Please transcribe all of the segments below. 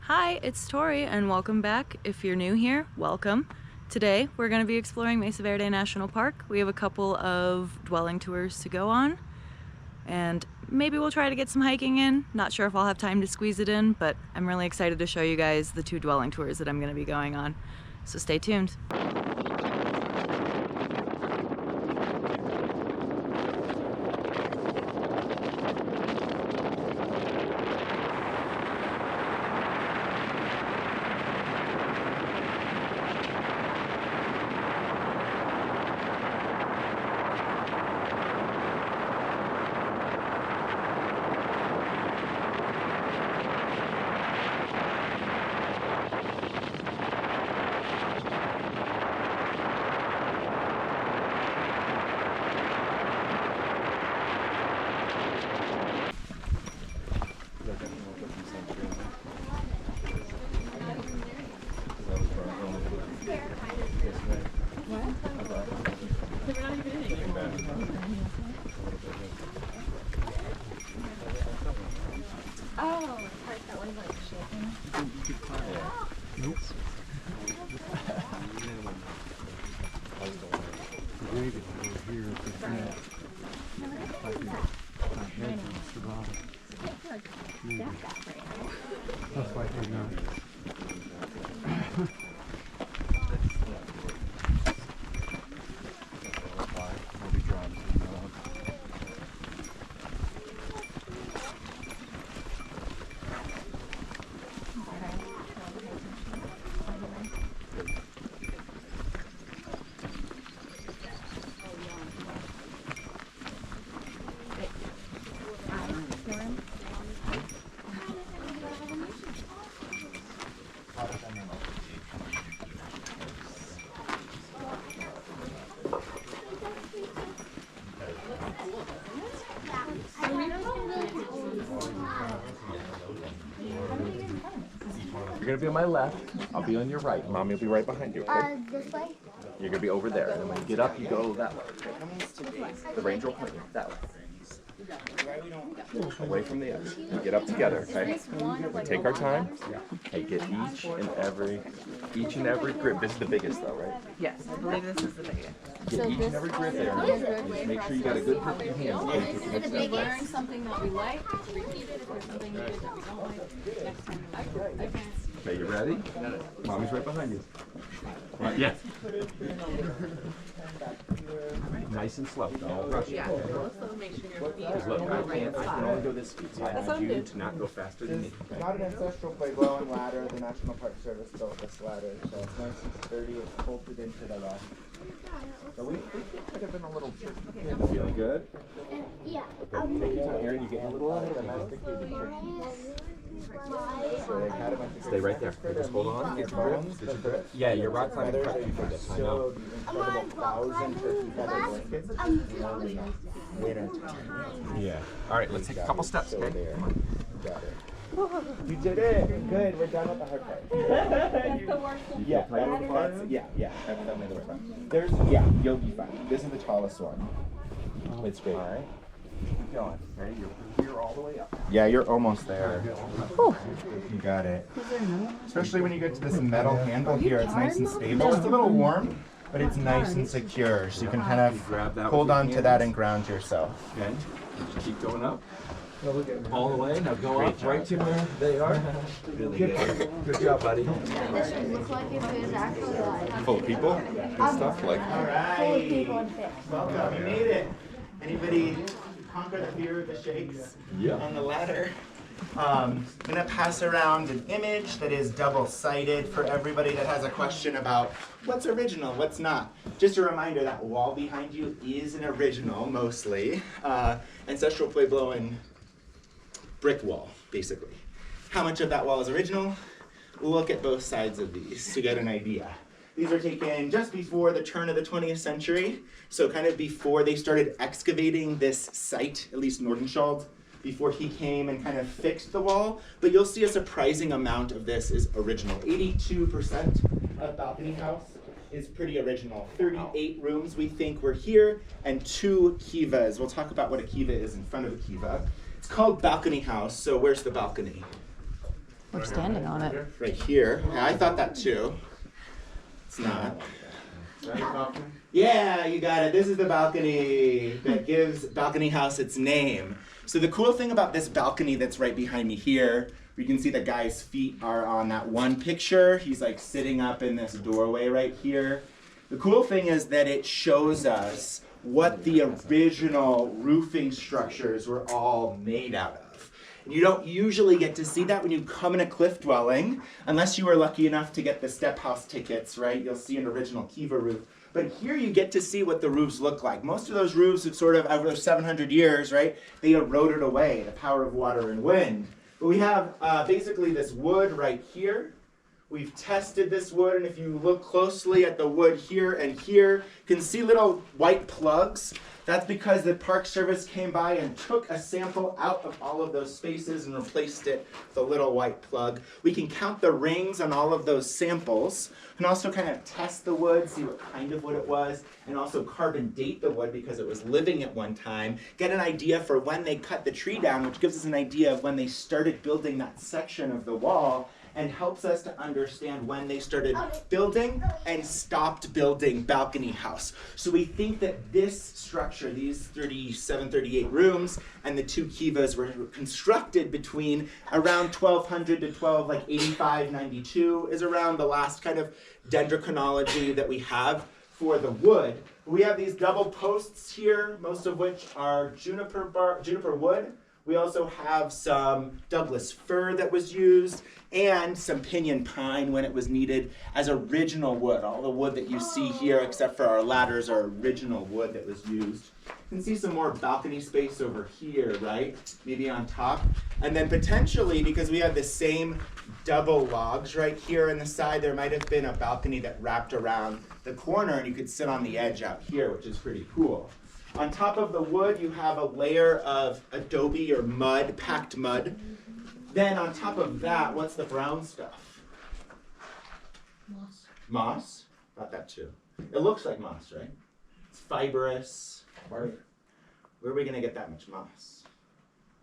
Hi, it's Tori and welcome back. If you're new here, welcome. Today we're going to be exploring Mesa Verde National Park. We have a couple of dwelling tours to go on and maybe we'll try to get some hiking in. Not sure if I'll have time to squeeze it in, but I'm really excited to show you guys the two dwelling tours that I'm going to be going on. So stay tuned. Oh, that one like shaking. Nope. Maybe over here at the net. My head will survive. Maybe. That's like they're not. You're gonna be on my left, I'll be on your right. Mommy will be right behind you, okay? This way? You're gonna be over there, and then when you get up, you go that way. The ranger will point you that way. Away from the edge. We get up together, okay? We take our time. Okay, get each and every grip. This is the biggest though, right? Yes, I believe this is the biggest. Get each and every grip there. Just make sure you got a good grip in your hands. If we learn something that we like, repeat it. If there's something good that we don't like, next time we like it. Okay, you ready? Mommy's right behind you. Right, yes. Nice and slow. Don't rush it. Yeah, also make sure your feet Because look, are I can only go this speed, so I need you to not go faster than me. It's not an ancestral Puebloan ladder. The National Park Service built this ladder, so it's nice and sturdy. It's bolted into the rock. So we could have been a little. Feeling good? Yeah. Take your time, Aaron. You get a little domesticated turkeys. So they had a bunch of. Stay right there. Just hold on. Get your bones. Get your grip. Yeah, your rock climbing prep you for this. I know. Incredible 1,000 turkey feather blankets. Winter time. Yeah. All right, let's take a couple steps, okay? There. Got it. You did it. Good. We're done with the hard part. Yeah. That's definitely the right one. You'll be fine. This is the tallest one. It's great. All right. Keep going. Okay, you're all the way up. Yeah, you're almost there. Whew. You got it. Especially when you get to this metal handle here, it's nice and stable. It's a little warm, but it's nice and secure, so you can kind of hold on to that and ground yourself. Okay. Keep going up. All the way. Now go up right to where they are. Really good. Good job, buddy. This would look like if it was actually live. Full of people and stuff like. All Full of people right. and fish. Welcome. You made it. Anybody conquer the fear of the shakes? Yeah. On the ladder. I'm gonna pass around an image that is double-sided for everybody that has a question about what's original, what's not. Just a reminder, that wall behind you is an original, mostly. Ancestral Puebloan brick wall, basically. How much of that wall is original? We'll look at both sides of these to get an idea. These are taken just before the turn of the 20th century, so kind of before they started excavating this site, at least Nordenskjöld, before he came and kind of fixed the wall. But you'll see a surprising amount of this is original. 82% of balcony house is pretty original. 38 rooms we think were here, and 2 kivas. We'll talk about what a kiva is in front of a kiva. It's called balcony house, so where's the balcony? We're standing on it. Right here. Yeah, I thought that too. It's not. Yeah, you got it. This is the balcony that gives Balcony House its name. So the cool thing about this balcony that's right behind me here, you can see the guy's feet are on that one picture. He's like sitting up in this doorway right here. The cool thing is that it shows us what the original roofing structures were all made out of. And you don't usually get to see that when you come in a cliff dwelling, unless you were lucky enough to get the step house tickets, right? You'll see an original kiva roof. But here you get to see what the roofs look like. Most of those roofs have sort of, over 700 years, right, they eroded away, the power of water and wind. But we have basically this wood right here. We've tested this wood, and if you look closely at the wood here and here, you can see little white plugs. That's because the Park Service came by and took a sample out of all of those spaces and replaced it with a little white plug. We can count the rings on all of those samples. We can also kind of test the wood, see what kind of wood it was, and also carbon date the wood because it was living at one time. Get an idea for when they cut the tree down, which gives us an idea of when they started building that section of the wall, and helps us to understand when they started building and stopped building Balcony House. So we think that this structure, these 37, 38 rooms, and the two kivas were constructed between around 1200 to 85, 92 is around the last kind of dendrochronology that we have for the wood. We have these double posts here, most of which are juniper wood. We also have some Douglas fir that was used and some pinyon pine when it was needed as original wood. All the wood that you see here, except for our ladders, are original wood that was used. You can see some more balcony space over here, right? Maybe on top. And then potentially, because we have the same double logs right here in the side, there might have been a balcony that wrapped around the corner and you could sit on the edge out here, which is pretty cool. On top of the wood, you have a layer of adobe or mud, packed mud. Then on top of that, what's the brown stuff? Moss. Moss? Thought that too. It looks like moss, right? It's fibrous. Bark. Where are we going to get that much moss?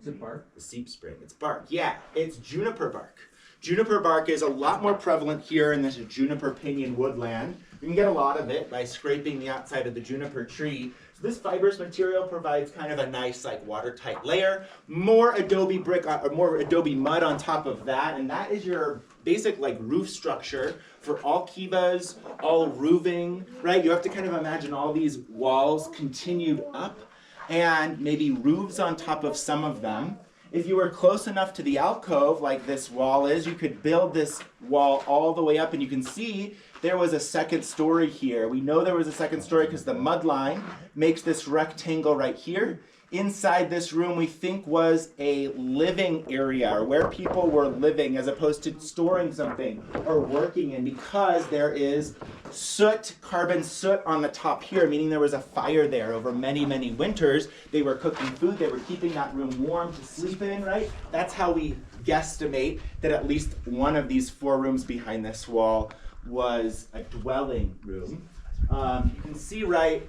Is it bark? The seep spring. It's bark. Yeah, it's juniper bark. Juniper bark is a lot more prevalent here in this juniper pinyon woodland. You can get a lot of it by scraping the outside of the juniper tree. So this fibrous material provides kind of a nice, like, watertight layer. More adobe brick, or more adobe mud on top of that, and that is your basic, like, roof structure for all kivas, all roofing, right? You have to kind of imagine all these walls continued up, and maybe roofs on top of some of them. If you were close enough to the alcove, like this wall is, you could build this wall all the way up, and you can see there was a second story here. We know there was a second story because the mud line makes this rectangle right here. Inside this room, we think was a living area, or where people were living as opposed to storing something or working in, because there is soot, carbon soot on the top here, meaning there was a fire there over many, many winters. They were cooking food, they were keeping that room warm to sleep in, right? That's how we guesstimate that at least one of these 4 rooms behind this wall was a dwelling room. You can see right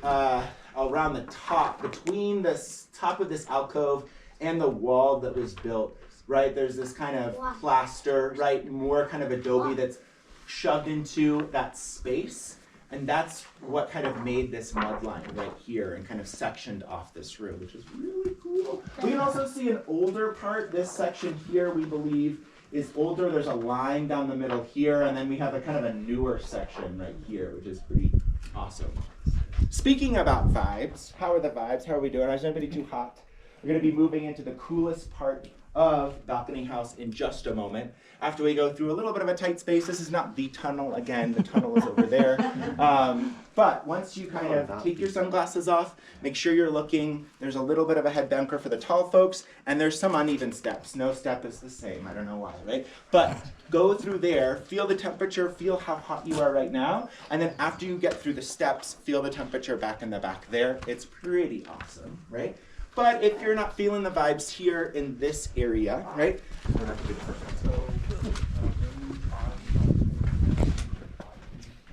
around the top, between the top of this alcove and the wall that was built, right, there's this kind of plaster, right, more kind of adobe that's shoved into that space, and that's what kind of made this mud line right here and kind of sectioned off this room, which is really cool. We can also see an older part. This section here, we believe, is older. There's a line down the middle here, and then we have a kind of a newer section right here, which is pretty awesome. Speaking about vibes, how are the vibes? How are we doing? Is anybody too hot? We're going to be moving into the coolest part of Balcony House in just a moment. After we go through a little bit of a tight space, this is not the tunnel. Again, the tunnel is over there. But once you kind of take your sunglasses off, make sure you're looking. There's a little bit of a head bunker for the tall folks, and there's some uneven steps. No step is the same. I don't know why, right? But go through there, feel the temperature, feel how hot you are right now, and then after you get through the steps, feel the temperature back in the back there. It's pretty awesome, right? But if you're not feeling the vibes here in this area, right? We're not gonna do the first one.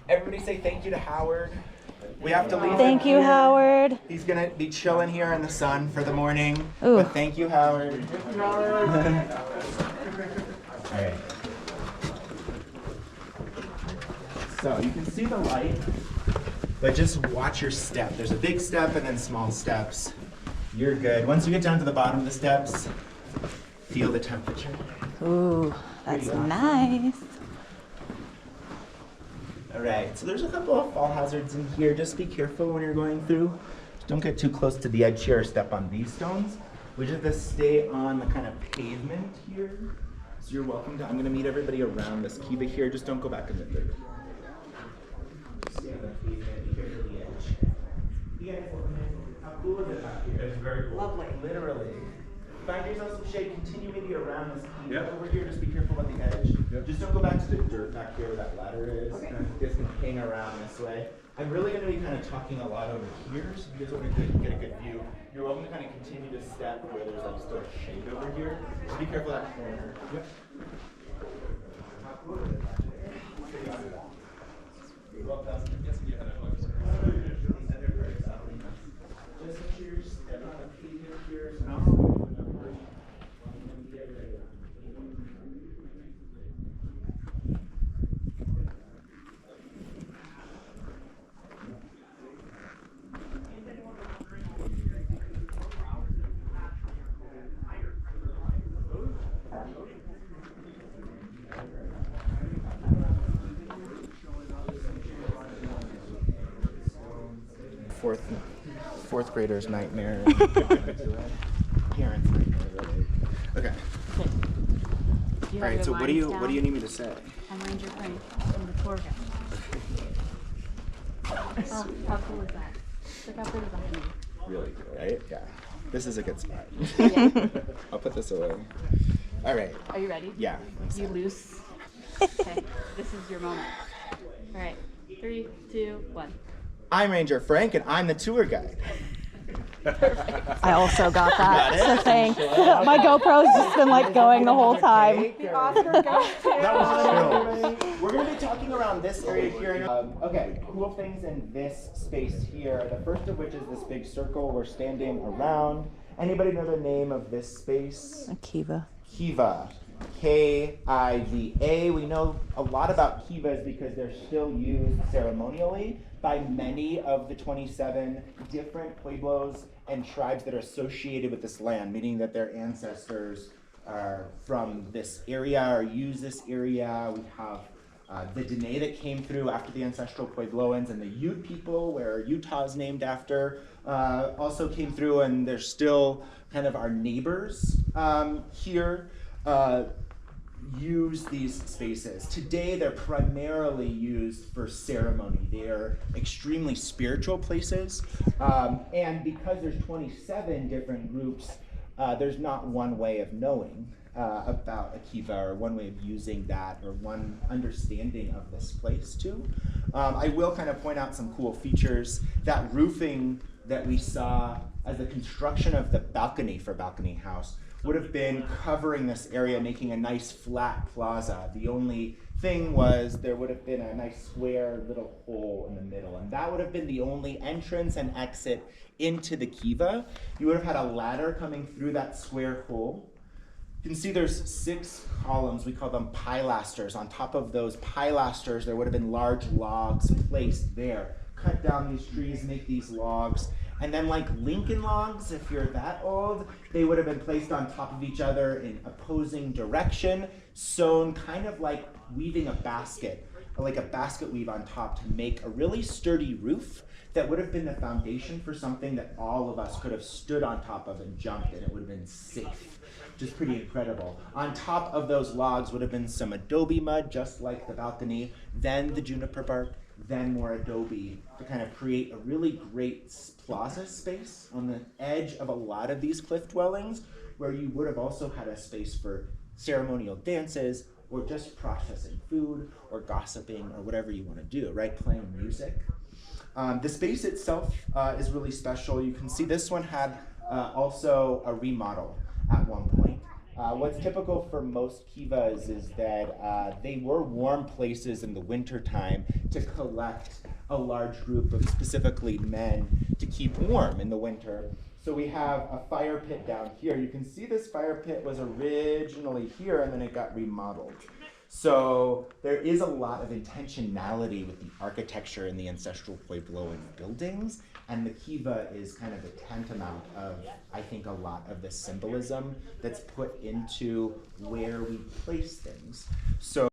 Everybody say thank you to Howard. We have to leave him Thank you, here. Howard. He's gonna be chilling here in the sun for the morning. Ooh. But thank you, Howard. All right. So you can see the light, but just watch your step. There's a big step and then small steps. You're good. Once you get down to the bottom of the steps, feel the temperature. Ooh, that's nice. All right, so there's a couple of fall hazards in here. Just be careful when you're going through. Just don't get too close to the edge here or step on these stones. We just have to stay on the kind of pavement here. So you're welcome to, I'm gonna meet everybody around this kiva here. Just don't go back in the dirt. Stay on the pavement, be careful of the edge. You guys, how cool is it back here? It's very cool. Lovely. Literally. Find yourself some shade, continue maybe around this kiva Yep. over here, just be careful about the edge. Yep. Just don't go back to the dirt back here where that ladder is. Okay. Just hang around this way. I'm really going to be kind of talking a lot over here, so if you guys want to get a good view, you're welcome to kind of continue to step where there's like still shade over here. Just be careful of that corner. Yep. You're welcome. Just make sure you're stepping on the pavement here. So now fourth grader's nightmare. Parents' nightmare, really. Okay. All right. So what do you need me to say? I'm Ranger Frank. I'm the tour guide. How cool is that? Look how pretty behind me. Really cool, right? Yeah. This is a good spot. Yeah. I'll put this away. All right. Are you ready? Yeah. I'm You set. loose. Okay. This is your moment. All right. 3, 2, 1. I'm Ranger Frank, and I'm the tour guide. I also got that. So thanks. My GoPro's just been like going the whole time. That was chill. We're going to be talking around this area here. Okay, cool things in this space here. The first of which is this big circle we're standing around. Anybody know the name of this space? Kiva. Kiva. K-I-V-A. We know a lot about kivas because they're still used ceremonially by many of the 27 different pueblos and tribes that are associated with this land, meaning that their ancestors are from this area or use this area. We have the Dene that came through after the Ancestral Puebloans, and the Ute people, where Utah is named after, also came through, and they're still kind of our neighbors here. Use these spaces. Today they're primarily used for ceremony. They are extremely spiritual places, and because there's 27 different groups, there's not one way of knowing about a kiva or one way of using that or one understanding of this place too. I will kind of point out some cool features. That roofing that we saw as the construction of the balcony for Balcony House would have been covering this area, making a nice flat plaza. The only thing was there would have been a nice square little hole in the middle, and that would have been the only entrance and exit into the kiva. You would have had a ladder coming through that square hole. You can see there's 6 columns, we call them pilasters. On top of those pilasters, there would have been large logs placed there. Cut down these trees, make these logs. And then like Lincoln logs, if you're that old, they would have been placed on top of each other in opposing direction, sewn kind of like weaving a basket, or like a basket weave on top to make a really sturdy roof that would have been the foundation for something that all of us could have stood on top of and jumped, and it would have been safe. Just pretty incredible. On top of those logs would have been some adobe mud, just like the balcony, then the juniper bark, then more adobe to kind of create a really great plaza space on the edge of a lot of these cliff dwellings, where you would have also had a space for ceremonial dances or just processing food or gossiping or whatever you want to do, right? Playing music. The space itself is really special. You can see this one had also a remodel at one point. What's typical for most kivas is that they were warm places in the winter time to collect a large group of specifically men to keep warm in the winter. So we have a fire pit down here. You can see this fire pit was originally here and then it got remodeled. So there is a lot of intentionality with the architecture in the Ancestral Puebloan buildings, and the kiva is kind of the tantamount of, I think, a lot of the symbolism that's put into where we place things. So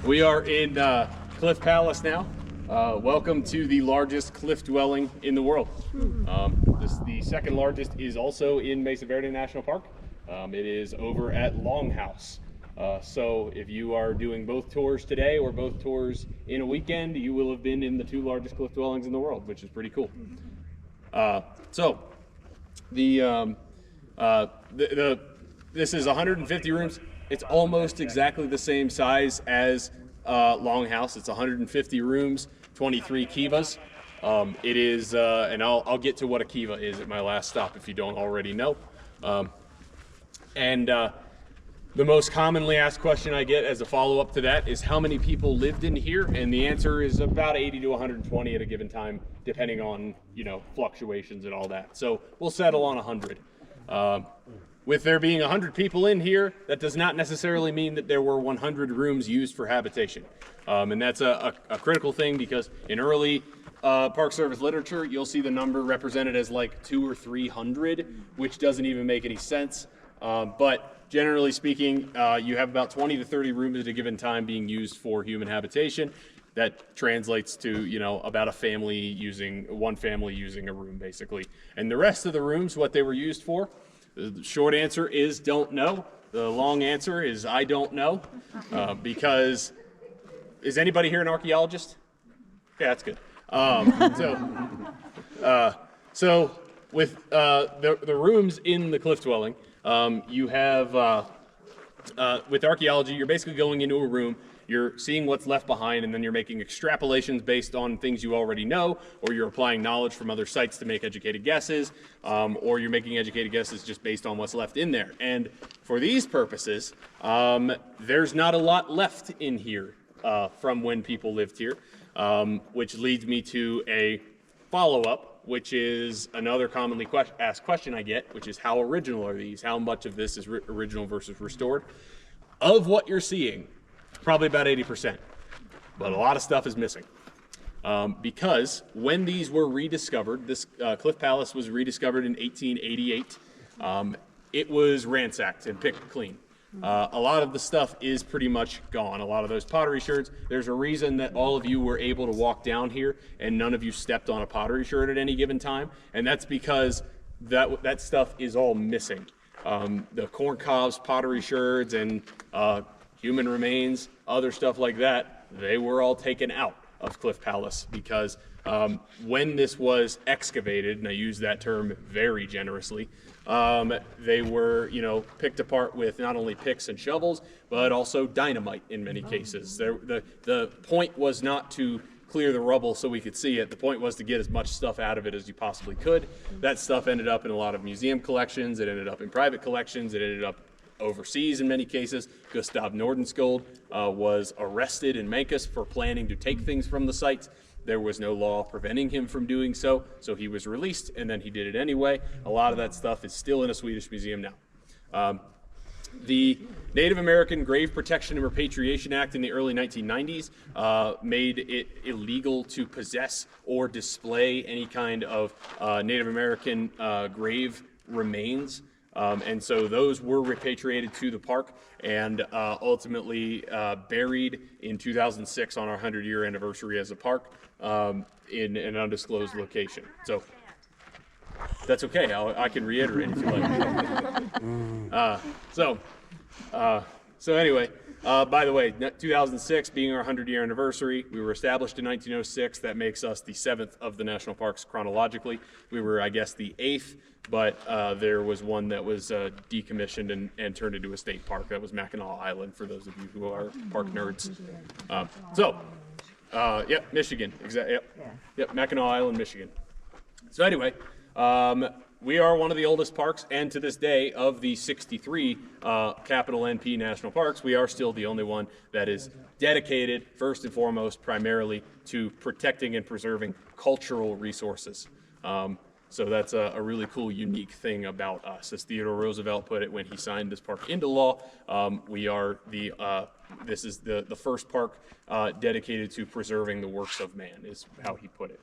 We are in Cliff Palace now. Welcome to the largest cliff dwelling in the world. The second largest is also in Mesa Verde National Park. It is over at Longhouse. So if you are doing both tours today or both tours in a weekend, you will have been in the two largest cliff dwellings in the world, which is pretty cool. This is 150 rooms. It's almost exactly the same size as Longhouse. It's 150 rooms, 23 kivas. It is, and I'll get to what a kiva is at my last stop if you don't already know. The most commonly asked question I get as a follow-up to that is how many people lived in here, and the answer is about 80 to 120 at a given time, depending on, you know, fluctuations and all that. So we'll settle on 100. With there being 100 people in here, that does not necessarily mean that there were 100 rooms used for habitation. And that's a critical thing, because in early Park Service literature, you'll see the number represented as like 200 or 300, which doesn't even make any sense. But generally speaking, you have about 20 to 30 rooms at a given time being used for human habitation. That translates to, you know, about one family using a room, basically. And the rest of the rooms, what they were used for, the short answer is don't know. The long answer is I don't know, because is anybody here an archaeologist? Yeah, that's good. So with the rooms in the cliff dwelling, you have with archaeology, you're basically going into a room, you're seeing what's left behind, and then you're making extrapolations based on things you already know, or you're applying knowledge from other sites to make educated guesses, or you're making educated guesses just based on what's left in there. And for these purposes, there's not a lot left in here from when people lived here. which leads me to a follow-up, which is another commonly asked question I get, which is how original are these? How much of this is original versus restored? Of what you're seeing, probably about 80%, but a lot of stuff is missing. Because when these were rediscovered, this Cliff Palace was rediscovered in 1888, it was ransacked and picked clean. A lot of the stuff is pretty much gone. A lot of those pottery sherds, there's a reason that all of you were able to walk down here and none of you stepped on a pottery sherd at any given time, and that's because that stuff is all missing. The corn cobs, pottery sherds, and human remains, other stuff like that, they were all taken out of Cliff Palace because when this was excavated, and I use that term very generously, they were, picked apart with not only picks and shovels, but also dynamite in many cases. The point was not to clear the rubble so we could see it. The point was to get as much stuff out of it as you possibly could. That stuff ended up in a lot of museum collections. It ended up in private collections. It ended up overseas in many cases. Gustav Nordenskjöld was arrested in Mancus for planning to take things from the sites. There was no law preventing him from doing so, so he was released, and then he did it anyway. A lot of that stuff is still in a Swedish museum now. The Native American Grave Protection and Repatriation Act in the early 1990s made it illegal to possess or display any kind of Native American grave remains. And so those were repatriated to the park and ultimately buried in 2006 on our 100-year anniversary as a park in an undisclosed location. So that's okay. I can reiterate if you like. So anyway, by the way, 2006 being our 100-year anniversary, we were established in 1906. That makes us the 7th of the national parks chronologically. We were, I guess, the 8th, but there was one that was decommissioned and turned into a state park. That was Mackinac Island, for those of you who are park nerds. Yep, Michigan. Yep, Mackinac Island, Michigan. So anyway, we are one of the oldest parks, and to this day, of the 63 capital NP national parks, we are still the only one that is dedicated, first and foremost, primarily to protecting and preserving cultural resources. So that's a really cool, unique thing about us. As Theodore Roosevelt put it when he signed this park into law, this is the first park dedicated to preserving the works of man, is how he put it.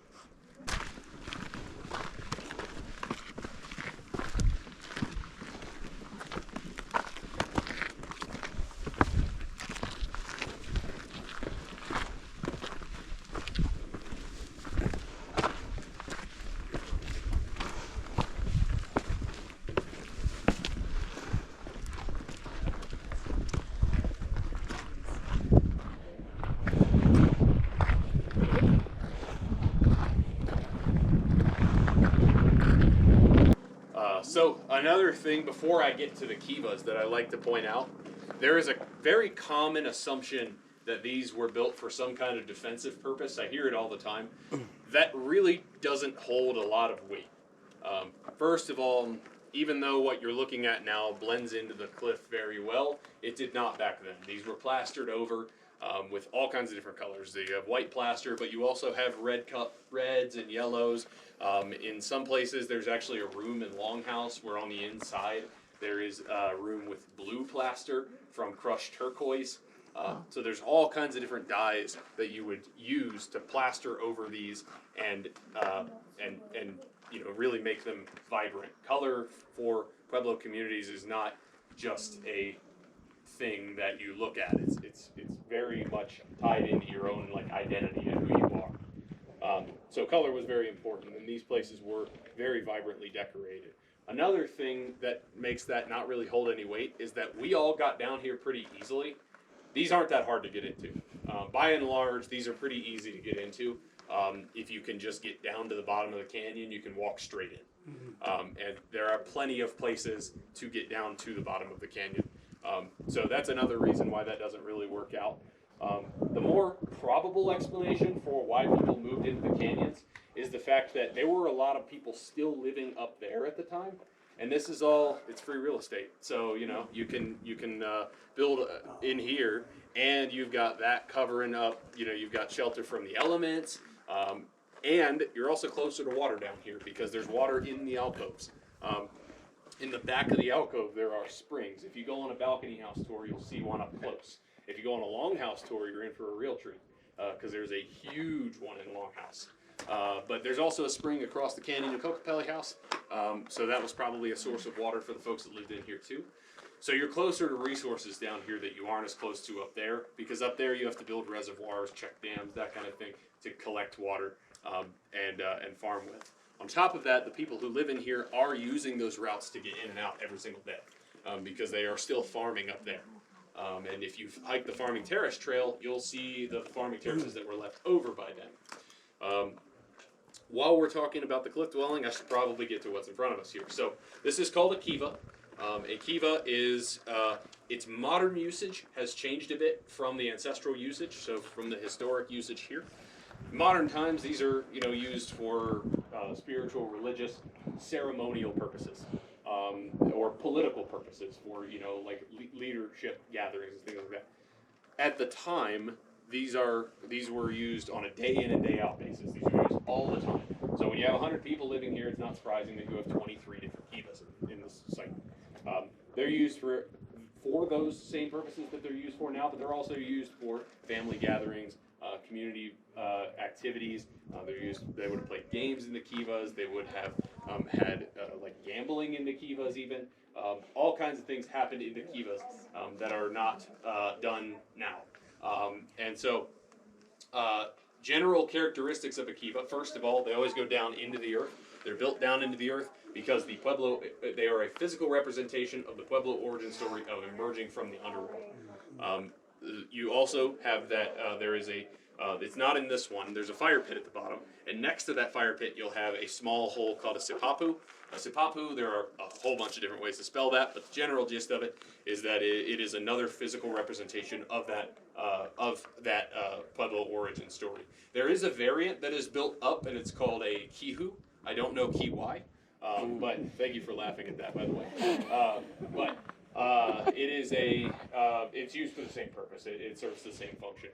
So another thing before I get to the kivas that I like to point out, there is a very common assumption that these were built for some kind of defensive purpose. I hear it all the time. That really doesn't hold a lot of weight. First of all, even though what you're looking at now blends into the cliff very well, it did not back then. These were plastered over with all kinds of different colors. You have white plaster, but you also have reds and yellows. In some places, there's actually a room in Longhouse where on the inside there is a room with blue plaster from crushed turquoise. So there's all kinds of different dyes that you would use to plaster over these and really make them vibrant. Color for Pueblo communities is not just a thing that you look at. It's very much tied into your own identity and who you are. So color was very important, and these places were very vibrantly decorated. Another thing that makes that not really hold any weight is that we all got down here pretty easily. These aren't that hard to get into. By and large, these are pretty easy to get into. If you can just get down to the bottom of the canyon, you can walk straight in. And there are plenty of places to get down to the bottom of the canyon. So that's another reason why that doesn't really work out. The more probable explanation for why people moved into the canyons is the fact that there were a lot of people still living up there at the time. And this is all, it's free real estate. So, you can build in here and you've got that covering up, you've got shelter from the elements, and you're also closer to water down here because there's water in the alcoves. In the back of the alcove, there are springs. If you go on a balcony house tour, you'll see one up close. If you go on a longhouse tour, you're in for a real treat because there's a huge one in Longhouse. But there's also a spring across the canyon in Kokopelli House, so that was probably a source of water for the folks that lived in here too. So you're closer to resources down here that you aren't as close to up there, because up there you have to build reservoirs, check dams, that kind of thing, to collect water and farm with. On top of that, the people who live in here are using those routes to get in and out every single day because they are still farming up there. And if you hike the Farming Terrace Trail, you'll see the farming terraces that were left over by them. While we're talking about the cliff dwelling, I should probably get to what's in front of us here. So this is called a kiva. A kiva is, its modern usage has changed a bit from the ancestral usage, so from the historic usage here. Modern times, these are used for spiritual, religious, ceremonial purposes, or political purposes for like leadership gatherings and things like that. At the time, these were used on a day in and day out basis. These are used all the time. So when you have 100 people living here, it's not surprising that you have 23 different kivas in this site. They're used for those same purposes that they're used for now, but they're also used for family gatherings, community activities. They would have played games in the kivas. They would have had like gambling in the kivas even. All kinds of things happened in the kivas that are not done now. And so general characteristics of a kiva, first of all, they always go down into the earth. They're built down into the earth because the Pueblo, they are a physical representation of the Pueblo origin story of emerging from the underworld. You also have that there is a, it's not in this one, there's a fire pit at the bottom, and next to that fire pit you'll have a small hole called a sipapu. A sipapu, there are a whole bunch of different ways to spell that, but the general gist of it is that it is another physical representation of that Pueblo origin story. There is a variant that is built up, and it's called a kihu. I don't know kiwai, but thank you for laughing at that, by the way. It is it's used for the same purpose. It serves the same function.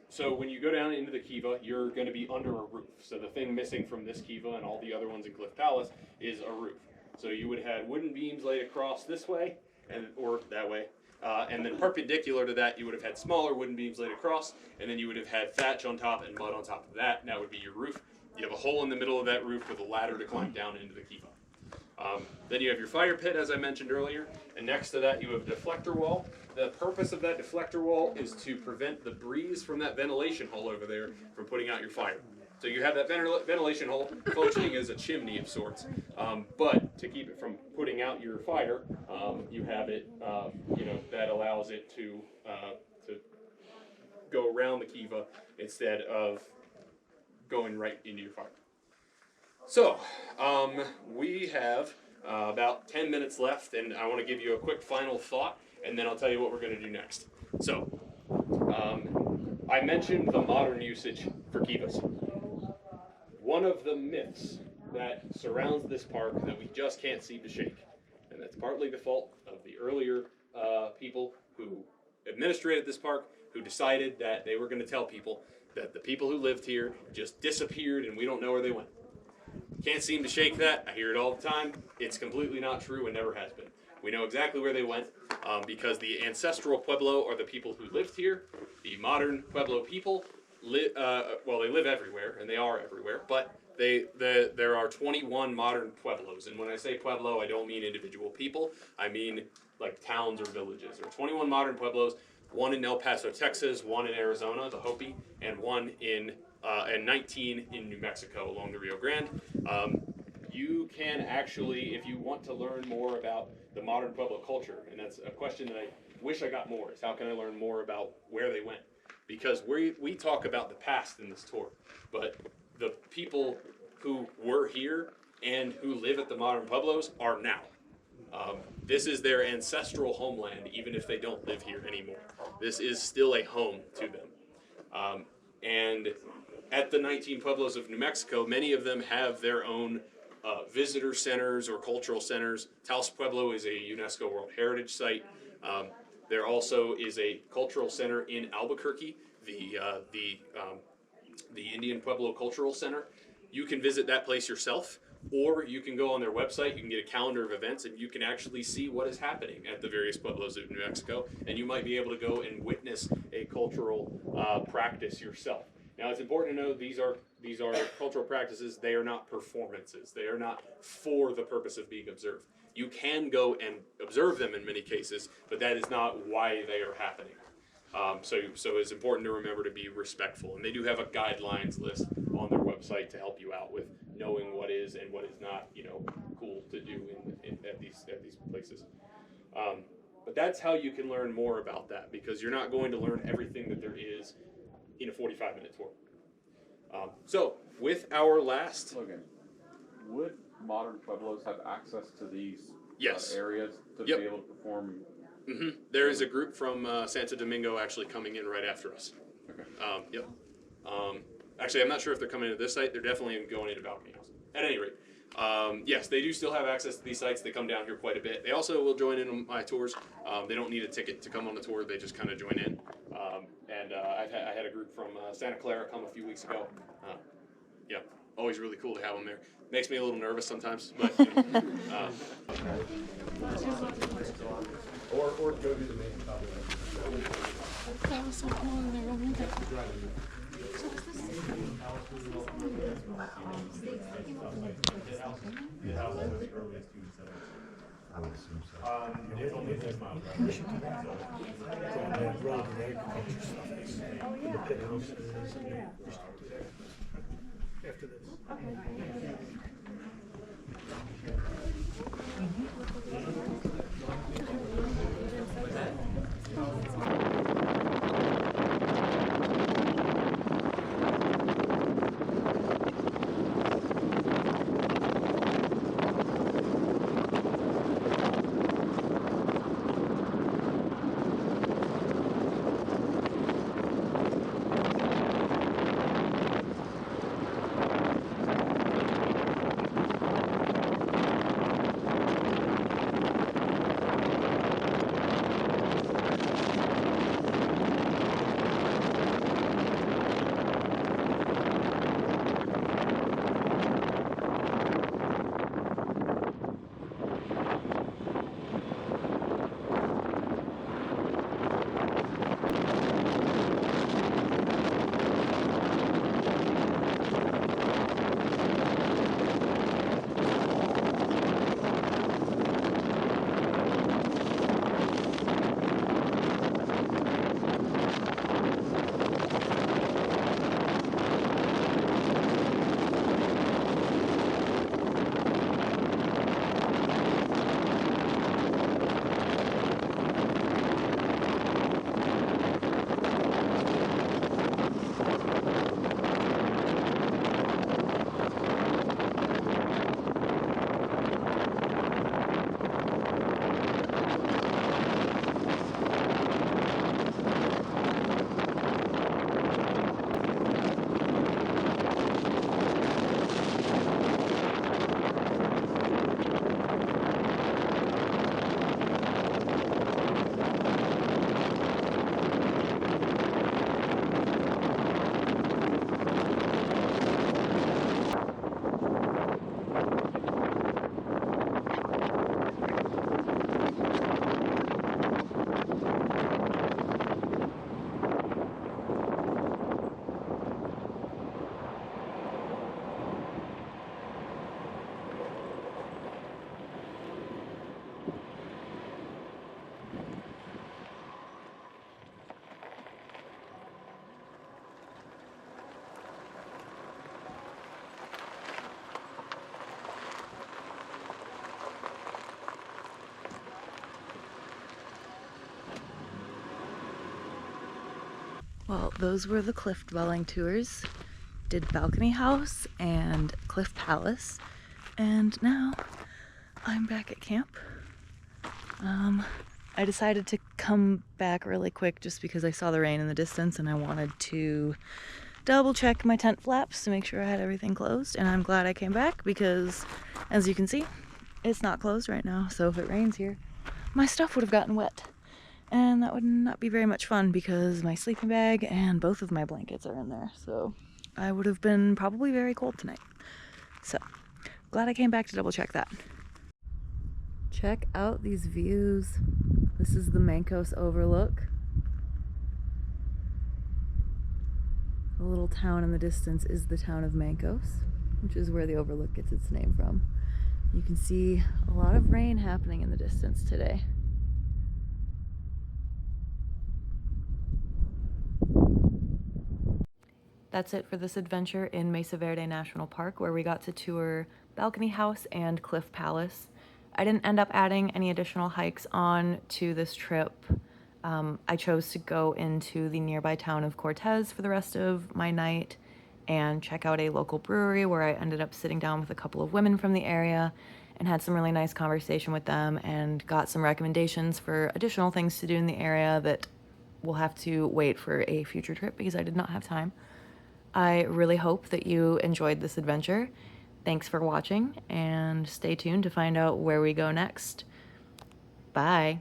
So when you go down into the kiva, you're going to be under a roof. So the thing missing from this kiva and all the other ones in Cliff Palace is a roof. So you would have wooden beams laid across this way or that way. And then perpendicular to that, you would have had smaller wooden beams laid across, and then you would have had thatch on top and mud on top of that, and that would be your roof. You have a hole in the middle of that roof with a ladder to climb down into the kiva. Then you have your fire pit, as I mentioned earlier, and next to that you have a deflector wall. The purpose of that deflector wall is to prevent the breeze from that ventilation hole over there from putting out your fire. So you have that ventilation hole functioning as a chimney of sorts, but to keep it from putting out your fire, you have it, that allows it to go around the kiva instead of going right into your fire. So, we have about 10 minutes left, and I want to give you a quick final thought, and then I'll tell you what we're going to do next. So, I mentioned the modern usage for kivas. One of the myths that surrounds this park that we just can't seem to shake, and that's partly the fault of the earlier people who administrated this park, who decided that they were going to tell people that the people who lived here just disappeared and we don't know where they went. Can't seem to shake that. I hear it all the time. It's completely not true and never has been. We know exactly where they went because the ancestral Pueblo are the people who lived here. The modern Pueblo people, they live everywhere, and they are everywhere, but there are 21 modern Pueblos. And when I say Pueblo, I don't mean individual people. I mean like towns or villages. There are 21 modern Pueblos, one in El Paso, Texas, one in Arizona, the Hopi, and one and 19 in New Mexico along the Rio Grande. You can actually, if you want to learn more about the modern Pueblo culture, and that's a question that I wish I got more, is how can I learn more about where they went? Because we talk about the past in this tour, but the people who were here and who live at the modern Pueblos are now. This is their ancestral homeland, even if they don't live here anymore. This is still a home to them. And at the 19 Pueblos of New Mexico, many of them have their own visitor centers or cultural centers. Taos Pueblo is a UNESCO World Heritage Site. There also is a cultural center in Albuquerque, the Indian Pueblo Cultural Center. You can visit that place yourself, or you can go on their website. You can get a calendar of events, and you can actually see what is happening at the various pueblos of New Mexico, and you might be able to go and witness a cultural practice yourself. Now, it's important to know these are cultural practices. They are not performances. They are not for the purpose of being observed. You can go and observe them in many cases, but that is not why they are happening. So it's important to remember to be respectful, and they do have a guidelines list on their website to help you out with knowing what is and what is not, cool to do at these places. But that's how you can learn more about that, because you're not going to learn everything that there is in a 45-minute tour. So with our last, Logan, would modern pueblos have access to these yes, areas to Yep. be able to perform? Mm-hmm. There is a group from Santo Domingo actually coming in right after us. Okay. Yep. Actually, I'm not sure if they're coming to this site. They're definitely going into Balcony House. At any rate, yes, they do still have access to these sites. They come down here quite a bit. They also will join in on my tours. They don't need a ticket to come on the tour. They just kind of join in. I had a group from Santa Clara come a few weeks ago. Yeah, always really cool to have them there. Makes me a little nervous sometimes, but Or go to the main topic. That was so cool in there. Oh my God. I would assume so. It's only 6 miles, right? We should do that. Relevant agriculture stuff. The pit houses and we should do that after this. Well, those were the cliff dwelling tours. Did Balcony House and Cliff Palace, and now I'm back at camp. I decided to come back really quick just because I saw the rain in the distance and I wanted to double check my tent flaps to make sure I had everything closed, and I'm glad I came back because, as you can see, it's not closed right now, so if it rains here, my stuff would have gotten wet. And that would not be very much fun because my sleeping bag and both of my blankets are in there. So I would have been probably very cold tonight. So glad I came back to double check that. Check out these views. This is the Mancos Overlook. The little town in the distance is the town of Mancos, which is where the overlook gets its name from. You can see a lot of rain happening in the distance today. That's it for this adventure in Mesa Verde National Park, where we got to tour Balcony House and Cliff Palace. I didn't end up adding any additional hikes on to this trip. I chose to go into the nearby town of Cortez for the rest of my night and check out a local brewery where I ended up sitting down with a couple of women from the area and had some really nice conversation with them and got some recommendations for additional things to do in the area that will have to wait for a future trip because I did not have time. I really hope that you enjoyed this adventure. Thanks for watching and stay tuned to find out where we go next. Bye.